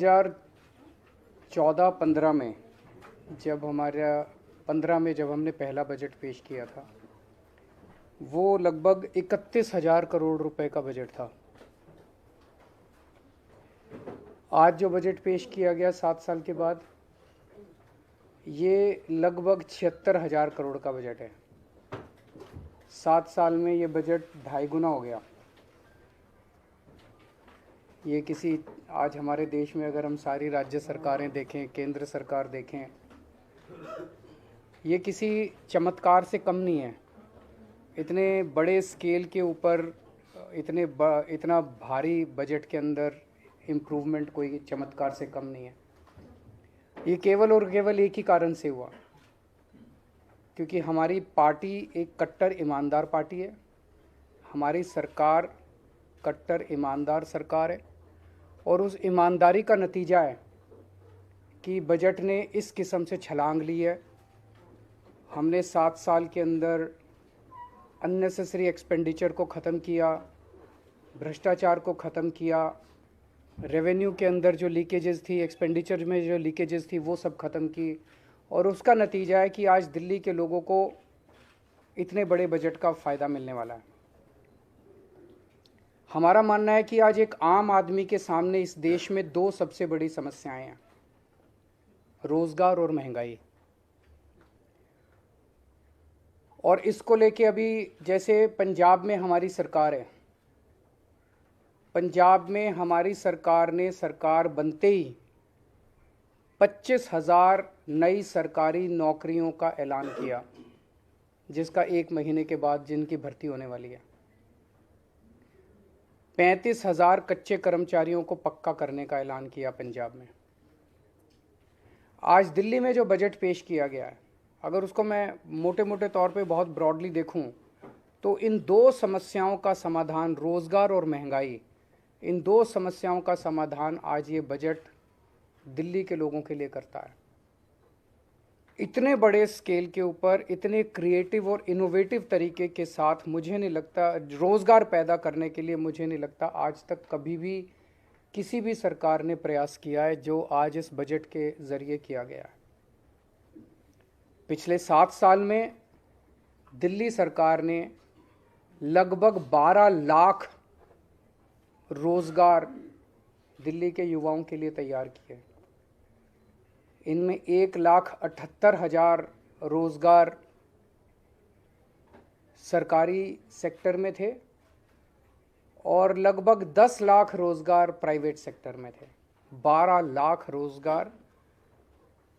2014-15 में जब हमने पहला बजट पेश किया था, वो लगभग 31,000 करोड़ रुपए का बजट था। आज जो बजट पेश किया गया 7 साल के बाद, ये लगभग 76,000 करोड़ का बजट है। 7 साल में ये बजट 2.5 गुना हो गया। ये आज हमारे देश में अगर हम सारी राज्य सरकारें देखें, केंद्र सरकार देखें, ये किसी चमत्कार से कम नहीं है। इतने बड़े स्केल के ऊपर इतना भारी बजट के अंदर इम्प्रूवमेंट कोई चमत्कार से कम नहीं है। ये केवल और केवल एक ही कारण से हुआ, क्योंकि हमारी पार्टी एक कट्टर ईमानदार पार्टी है। हमारी सरकार कट्टर ईमानदार सरकार है, और उस ईमानदारी का नतीजा है कि बजट ने इस किस्म से छलांग ली है। हमने 7 साल के अंदर अननेसेसरी एक्सपेंडिचर को ख़त्म किया, भ्रष्टाचार को ख़त्म किया, रेवेन्यू के अंदर जो लीकेजेस थी, एक्सपेंडिचर में जो लीकेजेस थी, वो सब ख़त्म की। और उसका नतीजा है कि आज दिल्ली के लोगों को इतने बड़े बजट का फ़ायदा मिलने वाला है। हमारा मानना है कि आज एक आम आदमी के सामने इस देश में 2 सबसे बड़ी समस्याएं हैं, रोज़गार और महंगाई। और इसको लेके अभी जैसे पंजाब में हमारी सरकार है, पंजाब में हमारी सरकार ने सरकार बनते ही 25,000 नई सरकारी नौकरियों का ऐलान किया, जिसका 1 महीने के बाद जिनकी भर्ती होने वाली है। 35,000 कच्चे कर्मचारियों को पक्का करने का ऐलान किया पंजाब में। आज दिल्ली में जो बजट पेश किया गया है, अगर उसको मैं मोटे मोटे तौर पे बहुत ब्रॉडली देखूं, तो इन 2 समस्याओं का समाधान, रोज़गार और महंगाई, इन 2 समस्याओं का समाधान आज ये बजट दिल्ली के लोगों के लिए करता है। इतने बड़े स्केल के ऊपर, इतने क्रिएटिव और इनोवेटिव तरीके के साथ, मुझे नहीं लगता रोज़गार पैदा करने के लिए, मुझे नहीं लगता आज तक कभी भी किसी भी सरकार ने प्रयास किया है जो आज इस बजट के ज़रिए किया गया है। पिछले 7 साल में दिल्ली सरकार ने लगभग 12 लाख रोज़गार दिल्ली के युवाओं के लिए तैयार किए। इनमें 1,78,000 रोज़गार सरकारी सेक्टर में थे और लगभग 10 लाख रोज़गार प्राइवेट सेक्टर में थे। 12 लाख रोज़गार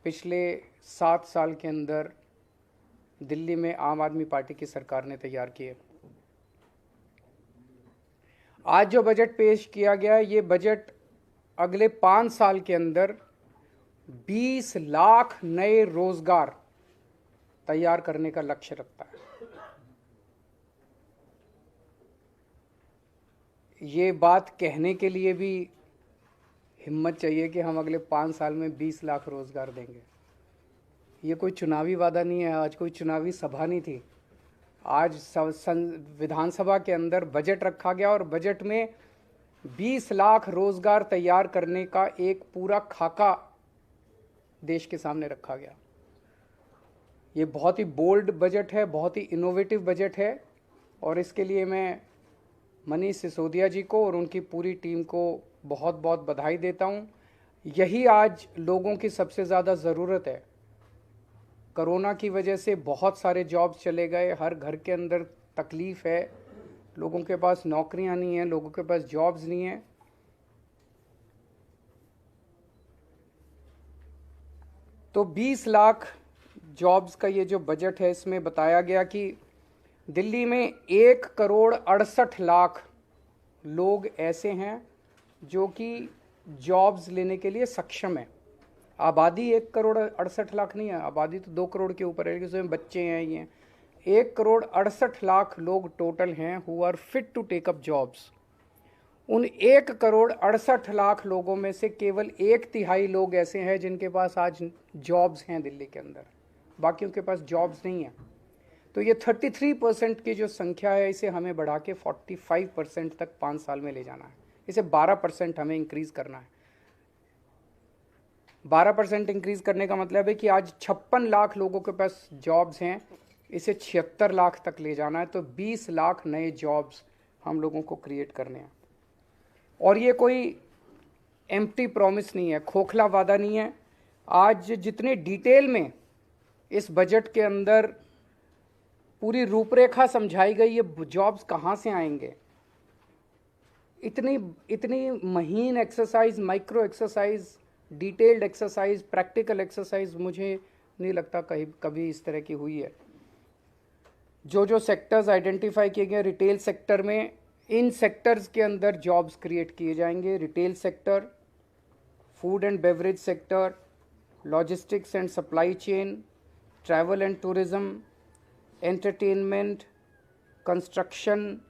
पिछले 7 साल के अंदर दिल्ली में आम आदमी पार्टी की सरकार ने तैयार किए। आज जो बजट पेश किया गया है, ये बजट अगले 5 साल के अंदर 20 लाख नए रोजगार तैयार करने का लक्ष्य रखता है। ये बात कहने के लिए भी हिम्मत चाहिए कि हम अगले 5 साल में 20 लाख रोजगार देंगे। ये कोई चुनावी वादा नहीं है, आज कोई चुनावी सभा नहीं थी। आज विधानसभा के अंदर बजट रखा गया और बजट में 20 लाख रोजगार तैयार करने का एक पूरा खाका देश के सामने रखा गया। ये बहुत ही बोल्ड बजट है, बहुत ही इनोवेटिव बजट है, और इसके लिए मैं मनीष सिसोदिया जी को और उनकी पूरी टीम को बहुत बहुत बधाई देता हूँ। यही आज लोगों की सबसे ज़्यादा ज़रूरत है। कोरोना की वजह से बहुत सारे जॉब्स चले गए, हर घर के अंदर तकलीफ़ है, लोगों के पास नौकरियां नहीं हैं, लोगों के पास जॉब्स नहीं हैं। तो 20 लाख जॉब्स का ये जो बजट है, इसमें बताया गया कि दिल्ली में 1,68,00,000 लोग ऐसे हैं जो कि जॉब्स लेने के लिए सक्षम है। आबादी 1,68,00,000 नहीं है, आबादी तो 2 करोड़ के ऊपर है, उसमें बच्चे हैं। ये 1,68,00,000 लोग टोटल हैं who are fit to take up jobs. उन 1,68,00,000 लोगों में से केवल 1/3 लोग ऐसे हैं जिनके पास आज जॉब्स हैं दिल्ली के अंदर, बाकियों के पास जॉब्स नहीं हैं। तो ये 33% की जो संख्या है, इसे हमें बढ़ा के 45% तक 5 साल में ले जाना है। इसे 12% हमें इंक्रीज़ करना है। 12% इंक्रीज करने का मतलब है कि आज 56 लाख लोगों के पास जॉब्स हैं, इसे 76 लाख तक ले जाना है, तो 20 लाख नए जॉब्स हम लोगों को क्रिएट करने हैं। और ये कोई एम्प्टी प्रॉमिस नहीं है, खोखला वादा नहीं है। आज जितने डिटेल में इस बजट के अंदर पूरी रूपरेखा समझाई गई, ये जॉब्स कहाँ से आएंगे, इतनी इतनी महीन exercise, micro exercise, detailed exercise, practical exercise मुझे नहीं लगता कहीं कभी इस तरह की हुई है। जो जो सेक्टर्स आइडेंटिफाई किए गए रिटेल सेक्टर में, इन सेक्टर्स के अंदर जॉब्स क्रिएट किए जाएंगे। Retail sector, food and beverage sector, logistics and supply chain, travel and tourism, entertainment, construction,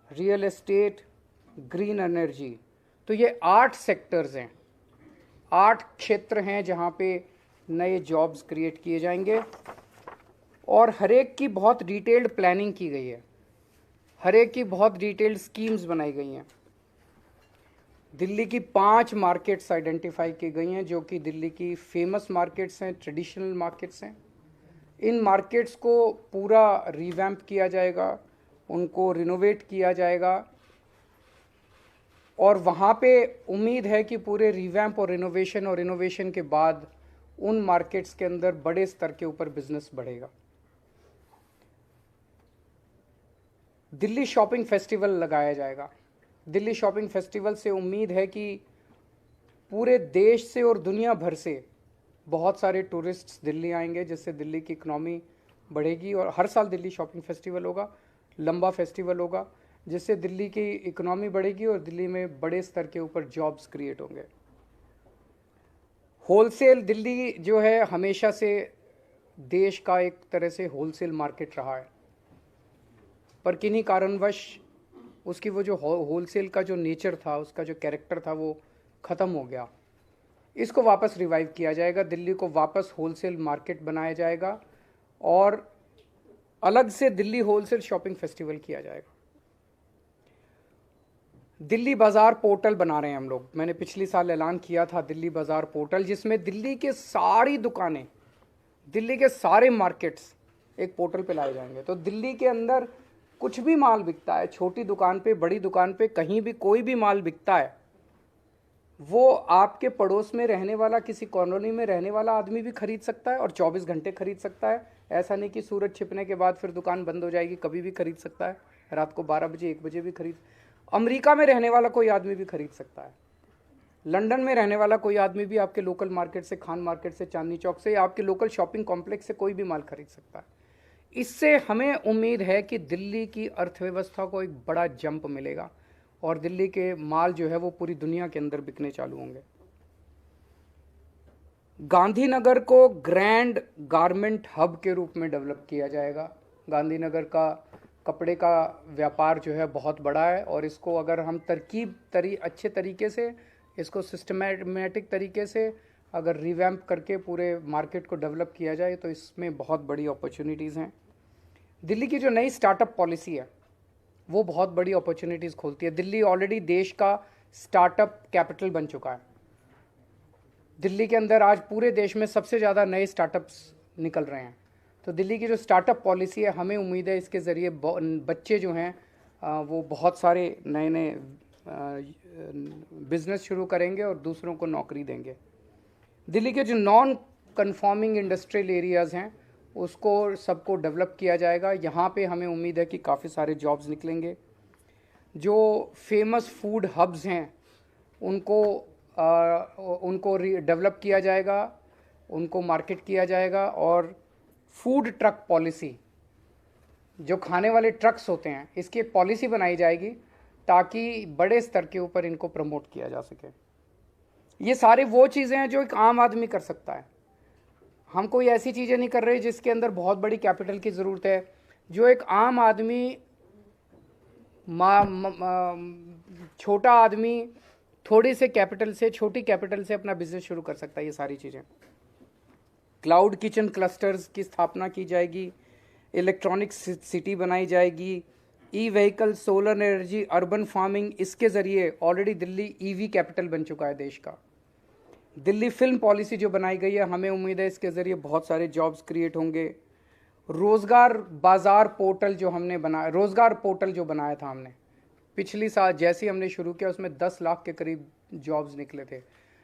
real estate, green energy. तो ये 8 सेक्टर्स हैं, 8 क्षेत्र हैं जहाँ पे नए जॉब्स क्रिएट किए जाएंगे। और हर एक की बहुत डिटेल्ड प्लानिंग की गई है, हर एक की बहुत डिटेल्ड स्कीम्स बनाई गई हैं। दिल्ली की 5 मार्केट्स आइडेंटिफाई की गई हैं जो कि दिल्ली की फेमस मार्केट्स हैं, ट्रेडिशनल मार्केट्स हैं। इन मार्केट्स को पूरा रिवैम्प किया जाएगा, उनको रिनोवेट किया जाएगा, और वहाँ पे उम्मीद है कि पूरे रिवैम्प और इनोवेशन के बाद उन मार्केट्स के अंदर बड़े स्तर के ऊपर बिजनेस बढ़ेगा। दिल्ली शॉपिंग फेस्टिवल लगाया जाएगा। दिल्ली शॉपिंग फेस्टिवल से उम्मीद है कि पूरे देश से और दुनिया भर से बहुत सारे टूरिस्ट्स दिल्ली आएंगे, जिससे दिल्ली की इकनॉमी बढ़ेगी। और हर साल दिल्ली शॉपिंग फेस्टिवल होगा, लंबा फेस्टिवल होगा, जिससे दिल्ली की इकोनॉमी बढ़ेगी और दिल्ली में बड़े स्तर के ऊपर जॉब्स क्रिएट होंगे। होलसेल, दिल्ली जो है हमेशा से देश का एक तरह से होलसेल मार्केट रहा है, पर किन्हीं कारणवश उसकी वो जो होलसेल का जो नेचर था, उसका जो कैरेक्टर था, वो ख़त्म हो गया। इसको वापस रिवाइव किया जाएगा, दिल्ली को वापस होलसेल मार्केट बनाया जाएगा और अलग से दिल्ली होलसेल शॉपिंग फेस्टिवल किया जाएगा। दिल्ली बाज़ार पोर्टल बना रहे हैं हम लोग। मैंने पिछली साल ऐलान किया था दिल्ली बाज़ार पोर्टल, जिसमें दिल्ली के सारी दुकानें, दिल्ली के सारे मार्केट्स एक पोर्टल पे लाए जाएंगे। तो दिल्ली के अंदर कुछ भी माल बिकता है, छोटी दुकान पे, बड़ी दुकान पे, कहीं भी कोई भी माल बिकता है, वो आपके पड़ोस में रहने वाला, किसी कॉलोनी में रहने वाला आदमी भी खरीद सकता है और 24 घंटे खरीद सकता है। ऐसा नहीं कि सूरज छिपने के बाद फिर दुकान बंद हो जाएगी, कभी भी खरीद सकता है, रात को 12 बजे 1 बजे भी खरीद। अमेरिका में रहने वाला कोई आदमी भी खरीद सकता है, लंदन में रहने वाला कोई आदमी भी आपके लोकल मार्केट से, खान मार्केट से, चांदनी चौक से, या आपके लोकल शॉपिंग कॉम्प्लेक्स से कोई भी माल खरीद सकता है। इससे हमें उम्मीद है कि दिल्ली की अर्थव्यवस्था को एक बड़ा जंप मिलेगा और दिल्ली के माल जो है वो पूरी दुनिया के अंदर बिकने चालू होंगे। गांधीनगर को ग्रैंड गारमेंट हब के रूप में डेवलप किया जाएगा। गांधीनगर का कपड़े का व्यापार जो है बहुत बड़ा है और इसको अगर हम अच्छे तरीके से, इसको सिस्टमैटिक तरीके से अगर रिवैम्प करके पूरे मार्केट को डेवलप किया जाए तो इसमें बहुत बड़ी अपॉर्चुनिटीज़ हैं। दिल्ली की जो नई स्टार्टअप पॉलिसी है वो बहुत बड़ी अपॉर्चुनिटीज़ खोलती है। दिल्ली ऑलरेडी देश का स्टार्टअप कैपिटल बन चुका है। दिल्ली के अंदर आज पूरे देश में सबसे ज़्यादा नए स्टार्टअप्स निकल रहे हैं। तो दिल्ली की जो स्टार्टअप पॉलिसी है, हमें उम्मीद है इसके ज़रिए बच्चे जो हैं वो बहुत सारे नए नए बिजनेस शुरू करेंगे और दूसरों को नौकरी देंगे। दिल्ली के जो नॉन कन्फॉर्मिंग इंडस्ट्रियल एरियाज़ हैं उसको सबको डेवलप किया जाएगा। यहाँ पे हमें उम्मीद है कि काफ़ी सारे जॉब्स निकलेंगे। जो फेमस फूड हब्स हैं उनको डेवलप किया जाएगा, उनको मार्केट किया जाएगा। और फूड ट्रक पॉलिसी, जो खाने वाले ट्रक्स होते हैं, इसकी एक पॉलिसी बनाई जाएगी ताकि बड़े स्तर के ऊपर इनको प्रमोट किया जा सके। ये सारे वो चीज़ें हैं जो एक आम आदमी कर सकता है। हम कोई ऐसी चीज़ें नहीं कर रहे जिसके अंदर बहुत बड़ी कैपिटल की ज़रूरत है। जो एक आम आदमी, छोटा आदमी थोड़ी से कैपिटल से, छोटी कैपिटल से अपना बिजनेस शुरू कर सकता है। ये सारी चीज़ें, क्लाउड किचन क्लस्टर्स की स्थापना की जाएगी, इलेक्ट्रॉनिक सिटी बनाई जाएगी, E vehicle, solar energy, urban farming, इसके ज़रिए ऑलरेडी दिल्ली ईवी कैपिटल बन चुका है देश का। दिल्ली फिल्म पॉलिसी जो बनाई गई है, हमें उम्मीद है इसके ज़रिए बहुत सारे जॉब्स क्रिएट होंगे। रोज़गार बाज़ार पोर्टल जो हमने बनाया, रोज़गार पोर्टल जो बनाया था हमने पिछली साल जैसे ही हमने शुरू किया, उसमें 10 लाख के करीब जॉब्स निकले थे।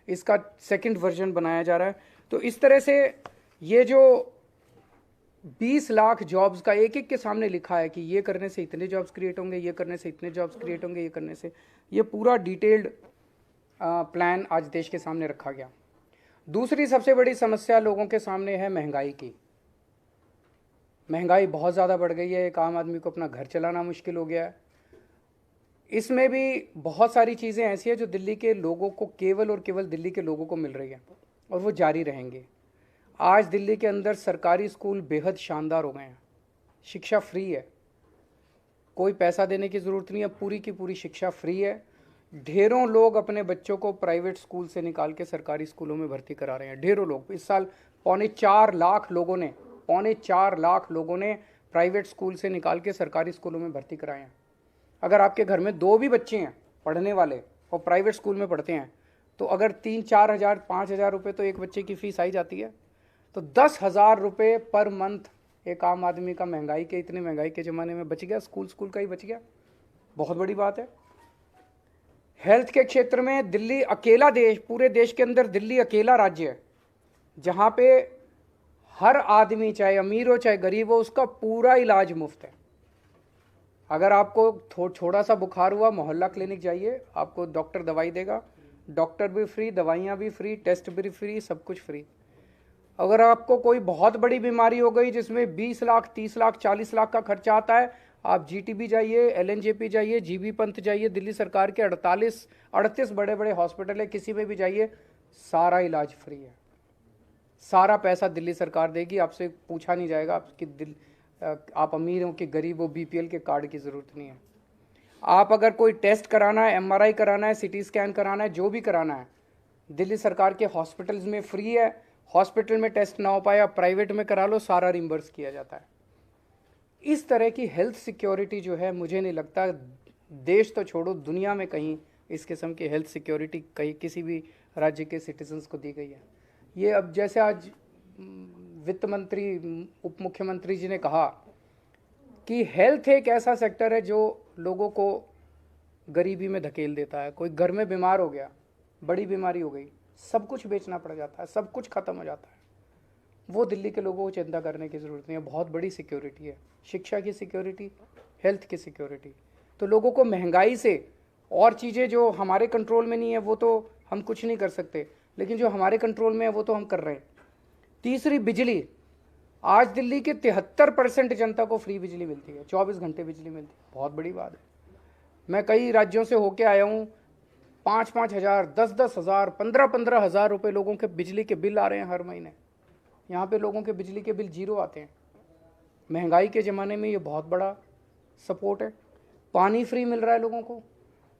इसका सेकंड वर्जन बनाया जा रहा है। तो इस तरह से ये जो 20 लाख जॉब्स का एक एक के सामने लिखा है कि ये करने से इतने जॉब्स क्रिएट होंगे, ये करने से इतने जॉब्स क्रिएट होंगे, ये करने से, ये पूरा डिटेल्ड प्लान आज देश के सामने रखा गया। दूसरी सबसे बड़ी समस्या लोगों के सामने है महंगाई की। महंगाई बहुत ज़्यादा बढ़ गई है, एक आम आदमी को अपना घर चलाना मुश्किल हो गया है। इसमें भी बहुत सारी चीज़ें ऐसी हैं जो दिल्ली के लोगों को, केवल और केवल दिल्ली के लोगों को मिल रही है और वो जारी रहेंगे। आज दिल्ली के अंदर सरकारी स्कूल बेहद शानदार हो गए हैं, शिक्षा फ्री है, कोई पैसा देने की ज़रूरत नहीं है, पूरी की पूरी शिक्षा फ्री है। ढेरों लोग अपने बच्चों को प्राइवेट स्कूल से निकाल के सरकारी स्कूलों में भर्ती करा रहे हैं, ढेरों लोग। इस साल 4.25 लाख लोगों ने प्राइवेट स्कूल से निकाल के सरकारी स्कूलों में भर्ती कराए हैं। अगर आपके घर में 2 भी बच्चे हैं पढ़ने वाले और प्राइवेट स्कूल में पढ़ते हैं, तो अगर 3-4 हज़ार 5 हज़ार रुपये तो एक बच्चे की फ़ीस आई जाती है। तो 10,000 रुपये पर मंथ एक आम आदमी का महंगाई के, इतने महंगाई के ज़माने में बच गया, स्कूल का ही बच गया। बहुत बड़ी बात है। हेल्थ के क्षेत्र में दिल्ली अकेला देश, पूरे देश के अंदर दिल्ली अकेला राज्य है जहाँ पे हर आदमी, चाहे अमीर हो चाहे गरीब हो, उसका पूरा इलाज मुफ्त है। अगर आपको थोड़ा सा बुखार हुआ, मोहल्ला क्लिनिक जाइए, आपको डॉक्टर दवाई देगा, डॉक्टर भी फ्री, दवाइयाँ भी फ्री, टेस्ट भी फ्री, सब कुछ फ्री। अगर आपको कोई बहुत बड़ी बीमारी हो गई जिसमें 20 लाख 30 लाख 40 लाख का खर्चा आता है, आप जीटीबी जाइए, एलएनजेपी जाइए, जीबी पंत जाइए, दिल्ली सरकार के 38 बड़े बड़े हॉस्पिटल है, किसी में भी जाइए, सारा इलाज फ्री है, सारा पैसा दिल्ली सरकार देगी। आपसे पूछा नहीं जाएगा आप अमीर हो कि गरीब हो, बीपीएल के कार्ड की ज़रूरत नहीं है। आप अगर कोई टेस्ट कराना है, एमआरआई कराना है, सीटी स्कैन कराना है, जो भी कराना है, दिल्ली सरकार के हॉस्पिटल्स में फ्री है। हॉस्पिटल में टेस्ट ना हो पाए, आप प्राइवेट में करा लो, सारा रिम्बर्स किया जाता है। इस तरह की हेल्थ सिक्योरिटी जो है, मुझे नहीं लगता देश तो छोड़ो, दुनिया में कहीं इस किस्म की हेल्थ सिक्योरिटी कहीं किसी भी राज्य के सिटीजन्स को दी गई है। ये अब जैसे आज वित्त मंत्री, उप मुख्यमंत्री जी ने कहा कि हेल्थ एक ऐसा सेक्टर है जो लोगों को गरीबी में धकेल देता है। कोई घर में बीमार हो गया, बड़ी बीमारी हो गई, सब कुछ बेचना पड़ जाता है, सब कुछ ख़त्म हो जाता है। वो दिल्ली के लोगों को चिंता करने की ज़रूरत नहीं है। बहुत बड़ी सिक्योरिटी है, शिक्षा की सिक्योरिटी, हेल्थ की सिक्योरिटी। तो लोगों को महंगाई से और चीज़ें जो हमारे कंट्रोल में नहीं है वो तो हम कुछ नहीं कर सकते, लेकिन जो हमारे कंट्रोल में है वो तो हम कर रहे हैं। तीसरी, बिजली। आज दिल्ली के 73% जनता को फ्री बिजली मिलती है, 24 घंटे बिजली मिलती है, बहुत बड़ी बात है। मैं कई राज्यों से होके आया हूँ, 5-5 हज़ार, 10-10 हज़ार, 15-15 हज़ार रुपये लोगों के बिजली के बिल आ रहे हैं हर महीने। यहाँ पे लोगों के बिजली के बिल 0 आते हैं। महंगाई के ज़माने में ये बहुत बड़ा सपोर्ट है। पानी फ्री मिल रहा है लोगों को।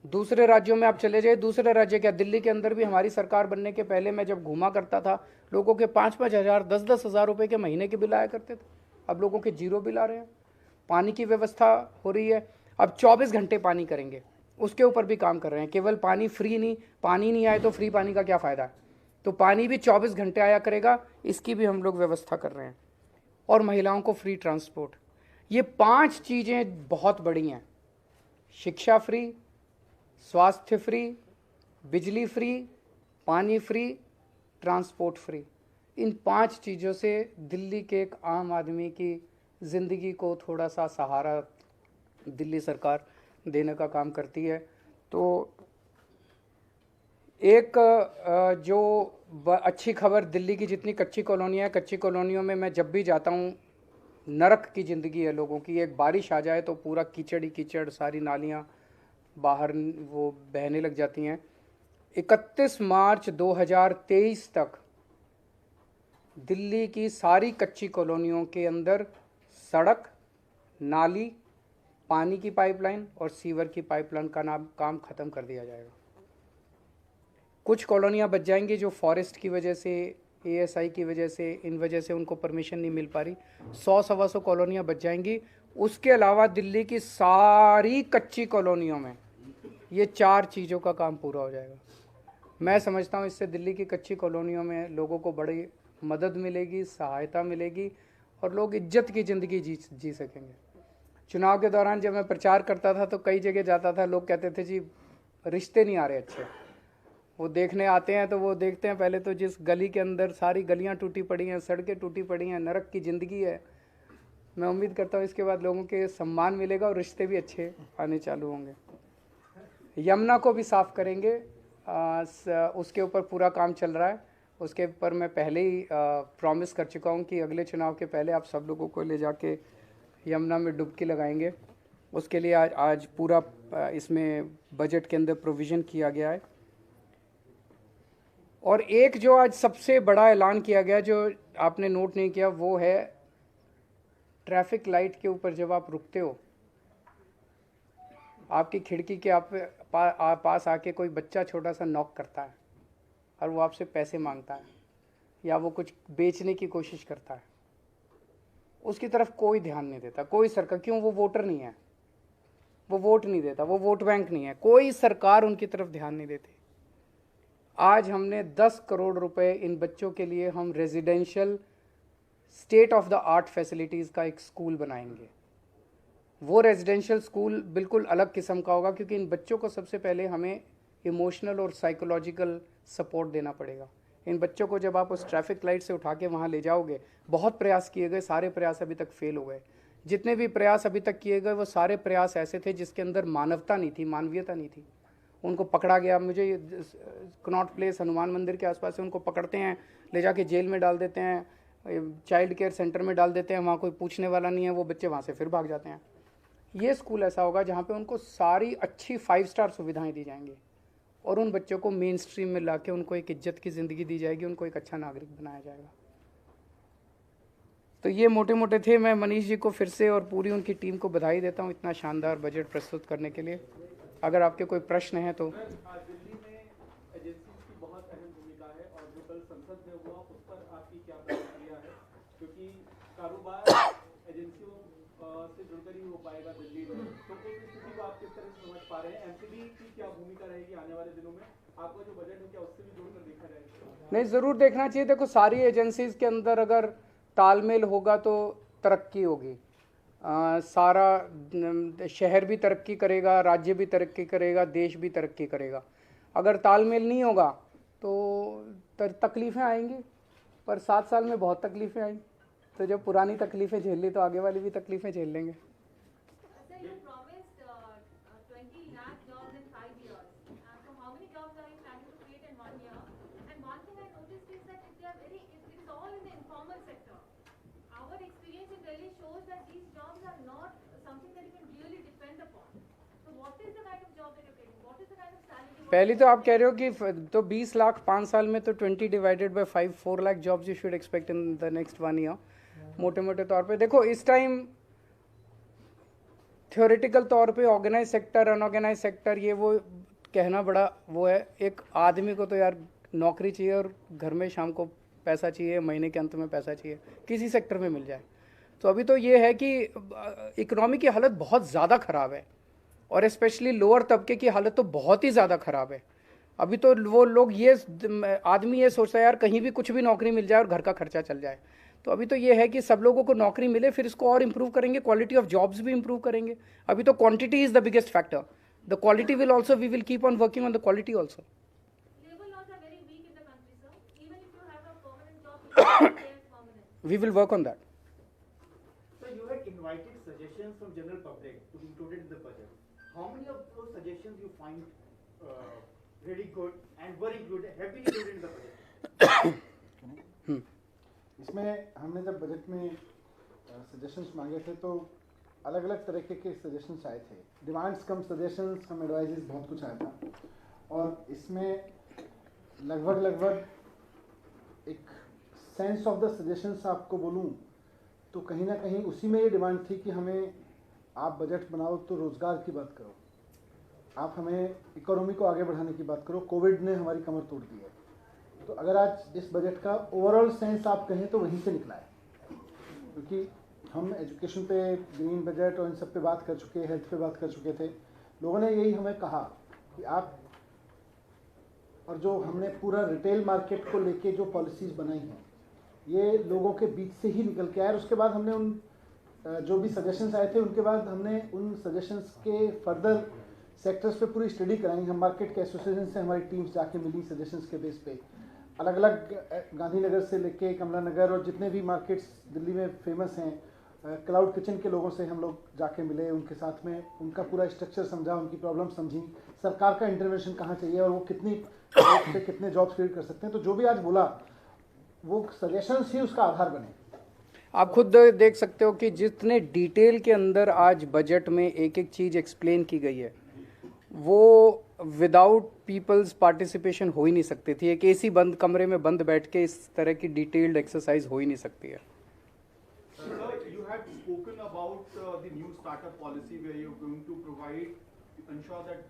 दूसरे राज्यों में आप चले जाइए, दूसरे राज्य क्या, दिल्ली के अंदर भी हमारी सरकार बनने के पहले मैं जब घूमा करता था, लोगों के 5-5 हज़ार, 10-10 हज़ार रुपये के महीने के बिल आया करते थे। अब लोगों के 0 बिल आ रहे हैं। पानी की व्यवस्था हो रही है, अब 24 घंटे पानी करेंगे, उसके ऊपर भी काम कर रहे हैं। केवल पानी फ्री नहीं, पानी नहीं आए तो फ्री पानी का क्या फ़ायदा है, तो पानी भी 24 घंटे आया करेगा, इसकी भी हम लोग व्यवस्था कर रहे हैं। और महिलाओं को फ्री ट्रांसपोर्ट। ये 5 चीज़ें बहुत बड़ी हैं, शिक्षा फ्री, स्वास्थ्य फ्री, बिजली फ्री, पानी फ्री, ट्रांसपोर्ट फ्री। इन 5 चीज़ों से दिल्ली के एक आम आदमी की ज़िंदगी को थोड़ा सा सहारा दिल्ली सरकार देने का काम करती है। तो एक जो अच्छी खबर, दिल्ली की जितनी कच्ची कॉलोनियाँ हैं, कच्ची कॉलोनियों में मैं जब भी जाता हूँ, नरक की ज़िंदगी है लोगों की। एक बारिश आ जाए तो पूरा कीचड़ ही कीचड़, सारी नालियाँ बाहर वो बहने लग जाती हैं। 31 मार्च 2023 तक दिल्ली की सारी कच्ची कॉलोनियों के अंदर सड़क, नाली, पानी की पाइपलाइन और सीवर की पाइपलाइन का काम ख़त्म कर दिया जाएगा। कुछ कॉलोनियाँ बच जाएंगी जो फॉरेस्ट की वजह से, एएसआई की वजह से, इन वजह से उनको परमिशन नहीं मिल पा रही। 100-125 कॉलोनियाँ बच जाएंगी। उसके अलावा दिल्ली की सारी कच्ची कॉलोनियों में ये 4 चीज़ों का काम पूरा हो जाएगा। मैं समझता हूँ इससे दिल्ली की कच्ची कॉलोनियों में लोगों को बड़ी मदद मिलेगी, सहायता मिलेगी और लोग इज्जत की ज़िंदगी जी सकेंगे। चुनाव के दौरान जब मैं प्रचार करता था तो कई जगह जाता था, लोग कहते थे जी रिश्ते नहीं आ रहे अच्छे। वो देखने आते हैं तो वो देखते हैं पहले तो जिस गली के अंदर सारी गलियां टूटी पड़ी हैं, सड़कें टूटी पड़ी हैं, नरक की ज़िंदगी है। मैं उम्मीद करता हूँ इसके बाद लोगों के सम्मान मिलेगा और रिश्ते भी अच्छे आने चालू होंगे। यमुना को भी साफ़ करेंगे, उसके ऊपर पूरा काम चल रहा है। उसके ऊपर मैं पहले ही प्रॉमिस कर चुका हूँ कि अगले चुनाव के पहले आप सब लोगों को ले जाके यमुना में डुबकी लगाएंगे। उसके लिए आज पूरा इसमें बजट के अंदर प्रोविज़न किया गया है। और एक जो आज सबसे बड़ा ऐलान किया गया जो आपने नोट नहीं किया, वो है ट्रैफिक लाइट के ऊपर जब आप रुकते हो, आपकी खिड़की के पास आके कोई बच्चा छोटा सा नॉक करता है और वो आपसे पैसे मांगता है या वो कुछ बेचने की कोशिश करता है, उसकी तरफ कोई ध्यान नहीं देता कोई सरकार। क्यों? वो वोटर नहीं है, वो वोट नहीं देता, वो वोट बैंक नहीं है, कोई सरकार उनकी तरफ ध्यान नहीं देती। आज हमने 10 करोड़ रुपए इन बच्चों के लिए हम residential state of the art facilities का एक स्कूल बनाएंगे। वो रेजिडेंशियल स्कूल बिल्कुल अलग किस्म का होगा क्योंकि इन बच्चों को सबसे पहले हमें इमोशनल और साइकोलॉजिकल सपोर्ट देना पड़ेगा। इन बच्चों को जब आप उस ट्रैफिक लाइट से उठा के वहाँ ले जाओगे, बहुत प्रयास किए गए, सारे प्रयास अभी तक फेल हो गए। जितने भी प्रयास अभी तक किए गए वो सारे प्रयास ऐसे थे जिसके अंदर मानवता नहीं थी, मानवीयता नहीं थी। उनको पकड़ा गया, मुझे कनॉट प्लेस हनुमान मंदिर के आसपास से उनको पकड़ते हैं, ले जाके जेल में डाल देते हैं, चाइल्ड केयर सेंटर में डाल देते हैं, वहाँ कोई पूछने वाला नहीं है, वो बच्चे वहाँ से फिर भाग जाते हैं। ये स्कूल ऐसा होगा जहाँ पे उनको सारी अच्छी 5 स्टार सुविधाएं दी जाएंगी और उन बच्चों को मेन स्ट्रीम में लाके उनको एक इज्जत की ज़िंदगी दी जाएगी, उनको एक अच्छा नागरिक बनाया जाएगा। तो ये मोटे मोटे थे। मैं मनीष जी को फिर से और पूरी उनकी टीम को बधाई देता हूँ इतना शानदार बजट प्रस्तुत करने के लिए। अगर आपके कोई प्रश्न हैं तो। दिल्ली में एजेंसीज की बहुत अहम भूमिका है और जो कल संसद में हुआ उस पर आपकी क्या प्रतिक्रिया है, क्योंकि कारोबार एजेंसियों से जुड़कर ही हो पाएगा दिल्ली में, तो उस स्थिति को आप किस तरह से समझ पा रहे हैं? एमसीडी की क्या भूमिका रहेगी आने वाले दिनों में? आपका जो बजट है क्या उससे भी जोड़कर देखा जाएगा? नहीं, ज़रूर देखना चाहिए। देखो, सारी एजेंसीज के अंदर अगर तालमेल होगा तो तरक्की होगी। सारा शहर भी तरक्की करेगा, राज्य भी तरक्की करेगा, देश भी तरक्की करेगा। अगर तालमेल नहीं होगा तो तकलीफ़ें आएंगी, पर 7 साल में बहुत तकलीफ़ें आई, तो जब पुरानी तकलीफ़ें झेल ली तो आगे वाली भी तकलीफ़ें झेल लेंगे। पहली तो आप कह रहे हो कि तो 20 लाख 5 साल में, तो 20 divided by 5 4 lakh jobs you should expect in the next 1 year. मोटे मोटे तौर पे देखो, इस टाइम थ्योरेटिकल तौर पे ऑर्गेनाइज सेक्टर, अनऑर्गेनाइज सेक्टर, ये वो कहना बड़ा वो है। एक आदमी को तो यार नौकरी चाहिए और घर में शाम को पैसा चाहिए, महीने के अंत में पैसा चाहिए, किसी सेक्टर में मिल जाए। तो अभी तो ये है कि इकोनॉमी की हालत बहुत ज़्यादा ख़राब है और स्पेशली लोअर तबके की हालत तो बहुत ही ज़्यादा ख़राब है। अभी तो वो लोग आदमी ये सोचता है यार कहीं भी कुछ भी नौकरी मिल जाए और घर का खर्चा चल जाए। तो अभी तो ये है कि सब लोगों को नौकरी मिले, फिर इसको और इम्प्रूव करेंगे, क्वालिटी ऑफ जॉब्स भी इम्प्रूव करेंगे। अभी तो quantity is the biggest factor, the quality will also, we will keep on working on the quality also. We will work on that. So you had invited suggestions from general public to be included in the budget. How many of those suggestions you find really good and were included, have been included in the budget? इसमें हमने जब budget में suggestions मांगे थे तो अलग अलग तरीके के सजेशंस आए थे। डिमांड्स कम सजेशंस कम एडवाइजेस बहुत कुछ आया था और इसमें लगभग एक सेंस ऑफ द सजेशंस आपको बोलूं तो कहीं ना कहीं उसी में ये डिमांड थी कि हमें आप बजट बनाओ तो रोज़गार की बात करो, आप हमें इकोनॉमी को आगे बढ़ाने की बात करो। कोविड ने हमारी कमर तोड़ दी है, तो अगर आज इस बजट का ओवरऑल सेंस आप कहें तो वहीं से निकला है, क्योंकि हम एजुकेशन पे, ग्रीन बजट और इन सब पे बात कर चुके, हेल्थ पे बात कर चुके थे। लोगों ने यही हमें कहा कि आप और जो हमने पूरा रिटेल मार्केट को लेके जो पॉलिसीज़ बनाई हैं, ये लोगों के बीच से ही निकल के आए। और उसके बाद हमने उन जो भी सजेशंस आए थे, उनके बाद हमने उन सजेशंस के फर्दर सेक्टर्स पे पूरी स्टडी कराई। हम मार्केट के एसोसिएशन से हमारी टीम्स जाके मिली सजेशंस के बेस पे, अलग अलग गांधीनगर से लेके कमला नगर और जितने भी मार्केट्स दिल्ली में फेमस हैं, क्लाउड किचन के लोगों से हम लोग जाके मिले, उनके साथ में उनका पूरा स्ट्रक्चर समझा, उनकी प्रॉब्लम समझी, सरकार का इंटरवेंशन कहाँ चाहिए और वो कितने जॉब्स क्रिएट कर सकते हैं। तो जो भी आज बोला वो सजेशंस ही उसका आधार बने। आप खुद देख सकते हो कि जितने डिटेल के अंदर आज बजट में एक एक चीज़ एक्सप्लेन की गई है, वो विदाउट पीपल्स पार्टिसिपेशन हो ही नहीं सकती थी। एक एसी बंद कमरे में बंद बैठ के इस तरह की डिटेल्ड एक्सरसाइज हो ही नहीं सकती है। Sir, you had spoken about the new startup policy where you're going to ensure that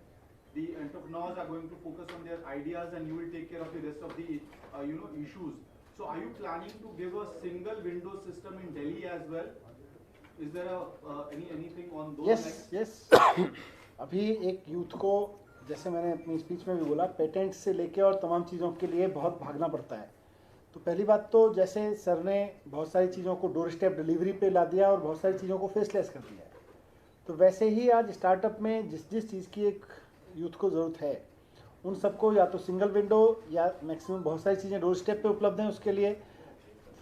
the entrepreneurs are going to focus on their ideas and you will take care of the rest of the issues. So are you planning to give a single window system in Delhi as well? Is there anything on those lines? Yes. अभी एक youth को, जैसे मैंने अपनी speech में भी बोला, patent से लेके और तमाम चीज़ों के लिए बहुत भागना पड़ता है। तो पहली बात तो जैसे सर ने बहुत सारी चीज़ों को डोर स्टेप डिलीवरी पे ला दिया और बहुत सारी चीज़ों को फेसलेस कर दिया है, तो वैसे ही आज स्टार्टअप में जिस जिस चीज़ की एक यूथ को ज़रूरत है, उन सबको या तो सिंगल विंडो या मैक्सिमम बहुत सारी चीज़ें डोर स्टेप पे उपलब्ध हैं, उसके लिए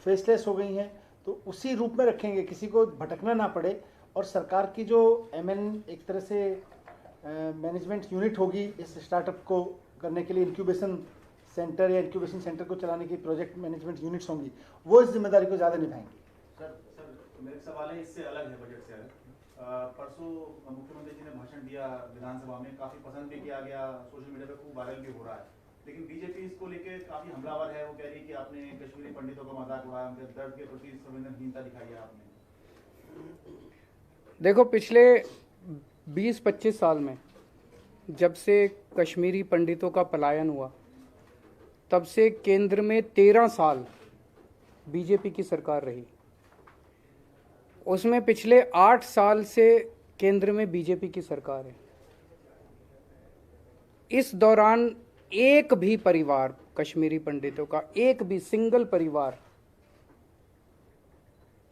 फेसलेस हो गई हैं, तो उसी रूप में रखेंगे, किसी को भटकना ना पड़े। और सरकार की जो एक तरह से मैनेजमेंट यूनिट होगी इस स्टार्टअप को करने के लिए, इंक्यूबेशन सेंटर को चलाने की प्रोजेक्ट मैनेजमेंट यूनिट्स होंगी, वो इस जिम्मेदारी को ज़्यादा निभाएंगी। सर मेरे सवाल है इससे अलग है, बजट से अलग। परसों मुख्यमंत्री जी ने भाषण दिया विधानसभा में, काफ़ी पसंद भी किया गया, सोशल मीडिया पे खूब वायरल भी हो रहा है, लेकिन बीजेपी इसको लेके काफ़ी हमलावर है। वो कह रही है कि आपने कश्मीरी पंडितों का मजाक उड़ाया, उनके दर्द के प्रति संवेदनहीनता दिखाई है आपने। देखो, पिछले 20-25 साल में जब से कश्मीरी पंडितों का पलायन हुआ, तब से केंद्र में 13 साल बीजेपी की सरकार रही। उसमें पिछले 8 साल से केंद्र में बीजेपी की सरकार है। इस दौरान एक भी परिवार, कश्मीरी पंडितों का एक भी सिंगल परिवार,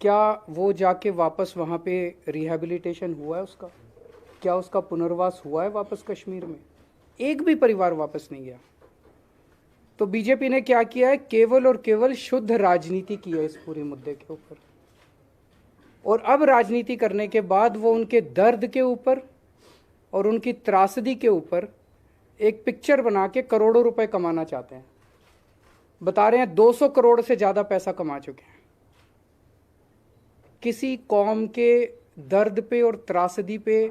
क्या वो जाके वापस वहाँ पे रिहैबिलिटेशन हुआ है उसका? क्या उसका पुनर्वास हुआ है वापस कश्मीर में? एक भी परिवार वापस नहीं गया। तो बीजेपी ने क्या किया है? केवल और केवल शुद्ध राजनीति की है इस पूरे मुद्दे के ऊपर। और अब राजनीति करने के बाद वो उनके दर्द के ऊपर और उनकी त्रासदी के ऊपर एक पिक्चर बना के करोड़ों रुपए कमाना चाहते हैं। बता रहे हैं 200 करोड़ से ज़्यादा पैसा कमा चुके हैं। किसी कौम के दर्द पे और त्रासदी पे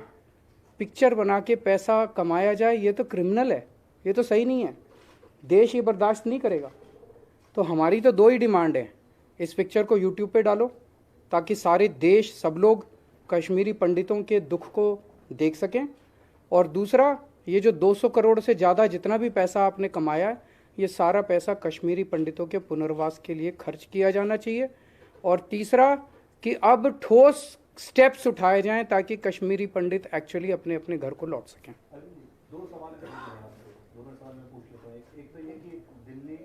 पिक्चर बना के पैसा कमाया जाए, ये तो क्रिमिनल है, ये तो सही नहीं है। देश ये बर्दाश्त नहीं करेगा। तो हमारी तो 2 ही डिमांड है, इस पिक्चर को यूट्यूब पे डालो ताकि सारे देश, सब लोग कश्मीरी पंडितों के दुख को देख सकें, और दूसरा, ये जो 200 करोड़ से ज़्यादा जितना भी पैसा आपने कमाया है, ये सारा पैसा कश्मीरी पंडितों के पुनर्वास के लिए खर्च किया जाना चाहिए। और तीसरा कि अब ठोस स्टेप्स उठाए जाएं ताकि कश्मीरी पंडित एक्चुअली अपने अपने घर को लौट सकें। 2 सवाल दोनों सवाल मैं पूछ लेता हूँ। एक तो ये कि दिल्ली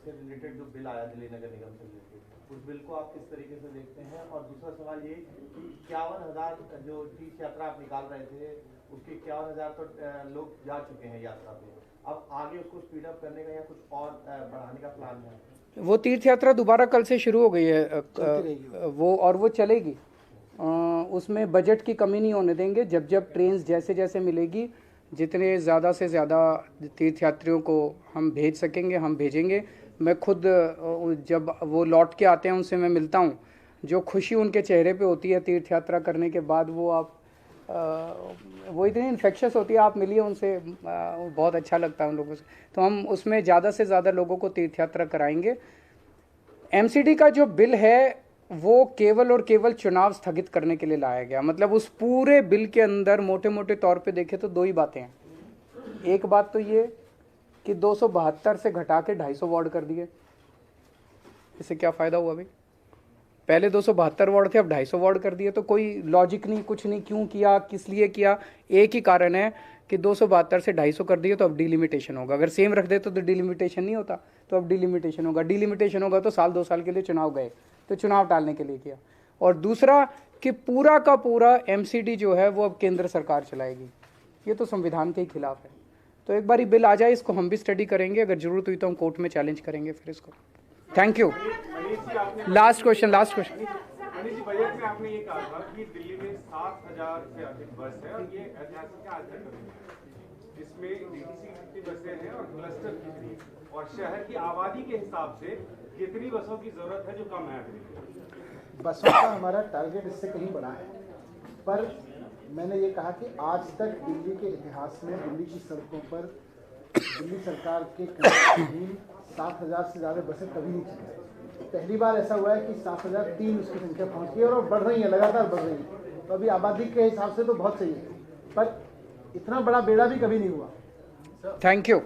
से रिलेटेड जो बिल आया दिल्ली नगर निगम से रिलेटेड, उस बिल को आप किस तरीके से देखते हैं? और दूसरा सवाल ये कि 51,000 जो तीर्थ यात्रा आप निकाल रहे थे, उसके 51,000 तो लोग जा चुके हैं यात्रा पे, अब आगे उसको स्पीड अप करने का या कुछ और बढ़ाने का प्लान है? वो तीर्थ यात्रा दोबारा कल से शुरू हो गई है वो चलेगी। उसमें बजट की कमी नहीं होने देंगे। जब जब ट्रेन जैसे जैसे मिलेगी, जितने ज़्यादा से ज़्यादा तीर्थयात्रियों को हम भेज सकेंगे हम भेजेंगे। मैं खुद जब वो लौट के आते हैं उनसे मैं मिलता हूँ, जो खुशी उनके चेहरे पे होती है तीर्थ यात्रा करने के बाद, वो इतनी इन्फेक्शस होती है। आप मिलिए उनसे, बहुत अच्छा लगता है उन लोगों से। तो हम उसमें ज़्यादा से ज़्यादा लोगों को तीर्थ यात्रा कराएंगे। एमसीडी का जो बिल है वो केवल और केवल चुनाव स्थगित करने के लिए लाया गया। मतलब उस पूरे बिल के अंदर मोटे मोटे तौर पे देखें तो 2 ही बातें हैं। एक बात तो ये कि 272 से घटा के 250 वार्ड कर दिए, इससे क्या फ़ायदा हुआ भाई? पहले 272 वार्ड थे, अब 250 वार्ड कर दिए। तो कोई लॉजिक नहीं, कुछ नहीं, क्यों किया, किस लिए किया, एक ही कारण है कि 272 से 250 कर दिए तो अब डिलिमिटेशन होगा। अगर सेम रख देते तो डिलिमिटेशन नहीं होता, तो अब डिलिमिटेशन होगा। डिलिमिटेशन होगा तो साल 2 साल के लिए चुनाव गए, तो चुनाव टालने के लिए किया। और दूसरा कि पूरा का पूरा एमसीडी जो है वो अब केंद्र सरकार चलाएगी, ये तो संविधान के ही खिलाफ है। तो एक बार बिल आ जाए, इसको हम भी स्टडी करेंगे, अगर जरूरत हुई तो हम कोर्ट में चैलेंज करेंगे फिर इसको। Thank you. Last question. Manish ji, budget में आपने ये कहा था कि दिल्ली में 7,000 से अधिक बस है और ये ऐतिहासिक आज तक कभी, इसमें डीटीसी कितनी बसें हैं और क्लस्टर कितनी, और शहर की आबादी के हिसाब से कितनी बसों की जरूरत है जो कम है अभी? बसों का हमारा टारगेट इससे कहीं बड़ा है, पर मैंने ये कहा कि आज तक दिल्ली के इतिहास में दिल्ली की सड़कों पर दिल्ली सरकार के अधीन 7,000 से ज़्यादा बसें कभी नहीं चली। पहली बार ऐसा हुआ है कि 7,003 उसकी संख्या पहुंच गई और बढ़ रही है, लगातार बढ़ रही है। तो अभी आबादी के हिसाब से तो बहुत सही है, पर इतना बड़ा बेड़ा भी कभी नहीं हुआ। Thank you.